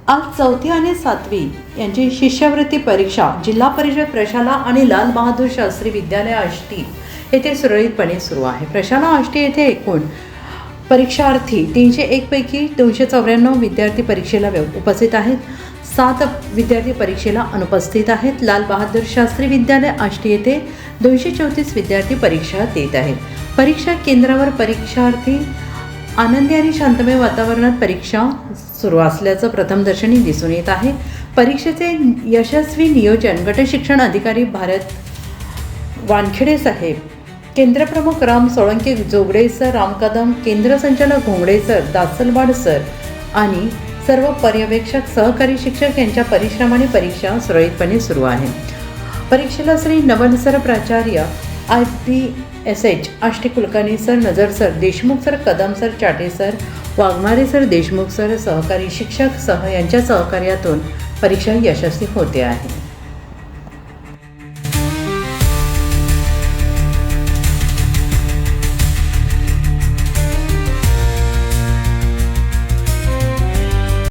आज 4थी आणि 7वी यांची शिष्यवृत्ती परीक्षा जिल्हा परिषद प्रशाला आणि लाल बहादूर शास्त्री विद्यालय आष्टी येथे सुरळीतपणे सुरू आहे. प्रशाला आष्टी येथे एकूण परीक्षार्थी 301 पैकी 294 विद्यार्थी परीक्षेला उपस्थित आहेत. 7 विद्यार्थी परीक्षेला अनुपस्थित आहेत. लाल बहादूर शास्त्री विद्यालय आष्टी येथे 234 विद्यार्थी परीक्षा देत आहेत. परीक्षा केंद्रावर परीक्षार्थी आनंदी आणि शांतमय वातावरणात परीक्षा सुरू असल्याचं प्रथमदर्शनी दिसून येत आहे. परीक्षेचे यशस्वी नियोजन गटशिक्षण अधिकारी भारत वानखेडे साहेब, केंद्रप्रमुख राम सोळंके जोगडे सर, राम कदम, केंद्र संचालक घोंगडे सर, दासलवाड सर आणि सर्व पर्यवेक्षक सहकारी शिक्षक यांच्या परिश्रमाने परीक्षा सुरळीतपणे सुरू आहे. परीक्षेला श्री नवल सर प्राचार्य, IPSH आष्टी कुलकर्णी सर, नजर sir, Deshmukh sir, Kadam sir, Chate sir, Waghmare sir, Deshmukh sir, सहकारी शिक्षक यांच्या सहकार्यातून परीक्षा यशस्वी होते आहे.